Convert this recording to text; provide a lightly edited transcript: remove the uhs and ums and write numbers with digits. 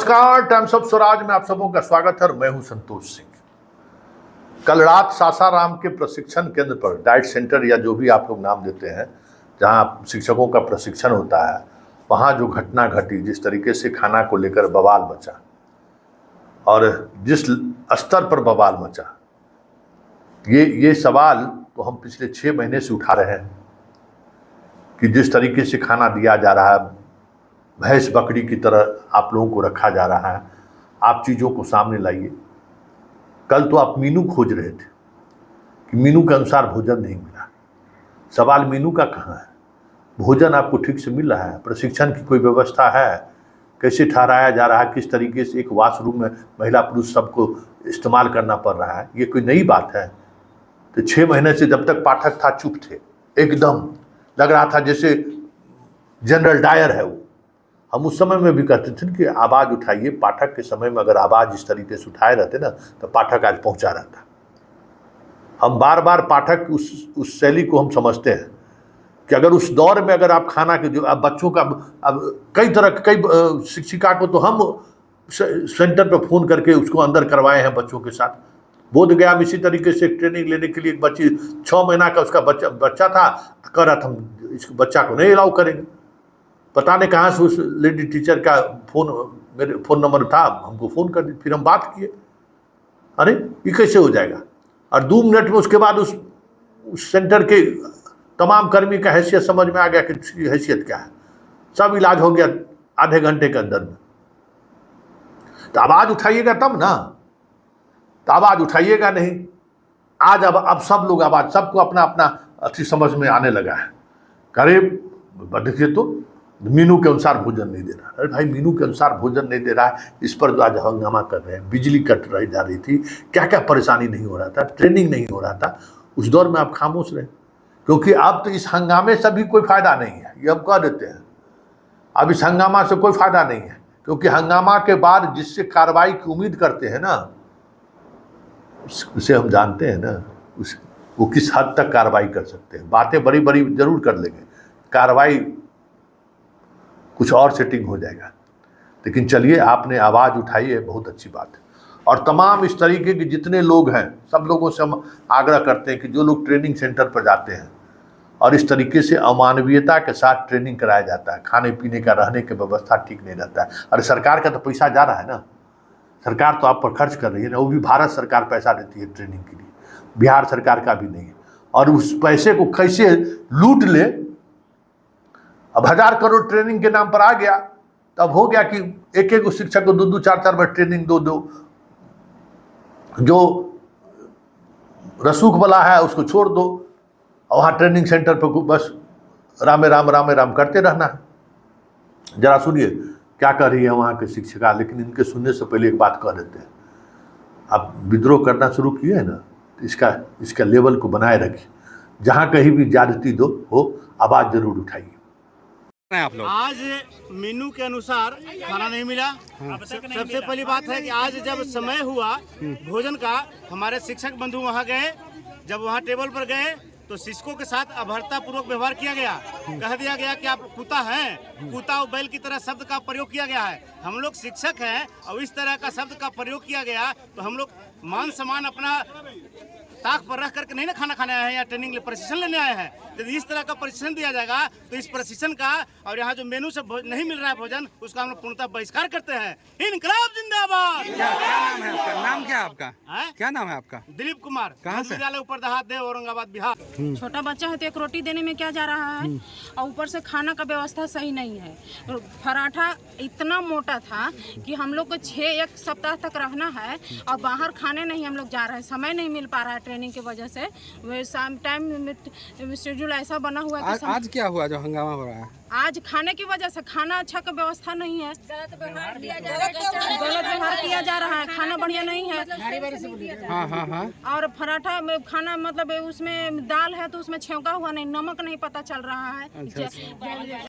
नमस्कार, times of Swaraj में आप सबों का स्वागत है और मैं हूं संतोष सिंह। कल रात सासाराम के प्रशिक्षण केंद्र पर डाइट सेंटर या जो भी आप लोग नाम देते हैं, जहां शिक्षकों का प्रशिक्षण होता है, वहां जो घटना घटी, जिस तरीके से खाना को लेकर बवाल मचा और जिस स्तर पर बवाल मचा, ये सवाल तो हम पिछले 6 महीने से उठा रहे हैं कि जिस तरीके से खाना दिया जा रहा है, भैंस बकरी की तरह आप लोगों को रखा जा रहा है। आप चीज़ों को सामने लाइए। कल तो आप मीनू खोज रहे थे कि मीनू के अनुसार भोजन नहीं मिला। सवाल मीनू का कहाँ है? भोजन आपको ठीक से मिल रहा है? प्रशिक्षण की कोई व्यवस्था है? कैसे ठहराया जा रहा है? किस तरीके से एक वॉशरूम में महिला पुरुष सबको इस्तेमाल करना पड़ रहा है? ये कोई नई बात है? तो 6 महीने से जब तक पाठक था चुप थे, एकदम लग रहा था जैसे जनरल डायर है वो। हम उस समय में भी कहते थे कि आवाज़ उठाइए। पाठक के समय में अगर आवाज़ इस तरीके से उठाए रहते ना, तो पाठक आज पहुंचा रहता। हम बार बार पाठक उस शैली को हम समझते हैं कि अगर उस दौर में अगर आप खाना के जो अब बच्चों का अब कई शिक्षिका को तो हम सेंटर पर फ़ोन करके उसको अंदर करवाए हैं बच्चों के साथ। बोधगया में इसी तरीके से ट्रेनिंग लेने के लिए एक बच्ची 6 महीना का उसका बच्चा था, कह रहा था हम इस बच्चा को नहीं अलाउ करेंगे। पता नहीं कहाँ से उस लेडी टीचर का मेरे फ़ोन नंबर था, हमको फ़ोन कर दी। फिर हम बात किए, अरे ये कैसे हो जाएगा? और 2 मिनट में उसके बाद उस सेंटर के तमाम कर्मी का हैसियत समझ में आ गया कि इसकी हैसियत क्या है। सब इलाज हो गया आधे घंटे के अंदर में। तो आवाज़ उठाइएगा तब ना, तो आवाज़ उठाइएगा नहीं। आज अब सब लोग आवाज़, सबको अपना अपना अच्छी समझ में आने लगा है। अरे देखिए तो मीनू के अनुसार भोजन नहीं दे रहा। अरे भाई, मीनू के अनुसार भोजन नहीं दे रहा है, इस पर जो आज हंगामा कर रहे हैं। बिजली कट रही जा रही थी, क्या क्या परेशानी नहीं हो रहा था, ट्रेनिंग नहीं हो रहा था। उस दौर में आप खामोश रहे, क्योंकि अब तो इस हंगामे से भी कोई फायदा नहीं है, ये हम कह देते हैं। अब इस हंगामा से कोई फायदा नहीं है, क्योंकि हंगामा के बाद जिससे कार्रवाई की उम्मीद करते हैं ना, उसे हम जानते हैं ना, वो किस हद तक कार्रवाई कर सकते हैं। बातें बड़ी बड़ी जरूर कर लेंगे, कार्रवाई कुछ और सेटिंग हो जाएगा। लेकिन चलिए, आपने आवाज़ उठाई है, बहुत अच्छी बात है। और तमाम इस तरीके के जितने लोग हैं, सब लोगों से हम आग्रह करते हैं कि जो लोग ट्रेनिंग सेंटर पर जाते हैं और इस तरीके से अमानवीयता के साथ ट्रेनिंग कराया जाता है, खाने पीने का, रहने की व्यवस्था ठीक नहीं रहता है। अरे सरकार का तो पैसा जा रहा है ना, सरकार तो आप पर खर्च कर रही है ना, वो भी भारत सरकार पैसा देती है ट्रेनिंग के लिए, बिहार सरकार का भी नहीं है। और उस पैसे को कैसे लूट ले। अब 1000 करोड़ ट्रेनिंग के नाम पर आ गया, तब हो गया कि एक एक शिक्षक को 2-2 4-4 बार ट्रेनिंग दो। जो रसूख वाला है उसको छोड़ दो, और वहाँ ट्रेनिंग सेंटर पर बस रामे राम करते रहना है। जरा सुनिए क्या कर रही है वहाँ के शिक्षिका। लेकिन इनके सुनने से पहले एक बात कह देते हैं, आप विद्रोह करना शुरू किए हैं ना, तो इसका लेवल को बनाए रखिए। जहाँ कहीं भी ज्यादती हो, आवाज़ जरूर उठाइए। आप लोग आज मेनू के अनुसार खाना नहीं मिला। सबसे पहली बात है कि आज जब समय हुआ भोजन का, हमारे शिक्षक बंधु वहां गए। जब वहां टेबल पर गए तो शिक्षकों के साथ अभद्रता पूर्वक व्यवहार किया गया। कह दिया गया कि आप कुत्ता हैं, कुत्ता और बैल की तरह शब्द का प्रयोग किया गया है। हम लोग शिक्षक हैं और इस तरह का शब्द का प्रयोग किया गया तो हम लोग मान सम्मान अपना ताक पर रख करके नहीं ना खाना खाने आए हैं या ट्रेनिंग प्रशिक्षण लेने आए हैं। यदि इस तरह का प्रशिक्षण दिया जाएगा तो इस प्रशिक्षण का और यहाँ जो मेनू से नहीं मिल रहा है भोजन, उसका हम लोग पूर्णतः बहिष्कार करते हैं। इनकलाब जिंदाबाद। क्या नाम है आपका? नाम क्या है आपका? क्या नाम है आपका? दिलीप कुमार। कहाँ से? विद्यालय ऊपर दहात देव, औरंगाबाद, बिहार। छोटा बच्चा है तो एक रोटी देने में क्या जा रहा है, और ऊपर से खाना का व्यवस्था सही नहीं है। पराठा इतना मोटा था कि हम लोग को 1 सप्ताह तक रहना है और बाहर खाने नहीं हम लोग जा रहे हैं। समय नहीं मिल पा रहा है ट्रेनिंग की वजह से। वे शाम टाइम शेड्यूल ऐसा बना हुआ है कि आज क्या हुआ जो हंगामा हो रहा है? आज खाने की वजह से खाना अच्छा का व्यवस्था नहीं है, गलत व्यवहार किया जा रहा है, खाना बढ़िया नहीं है। हाँ। और पराठा में खाना मतलब उसमें दाल है तो उसमें छेंका हुआ नहीं, नमक नहीं पता चल रहा है।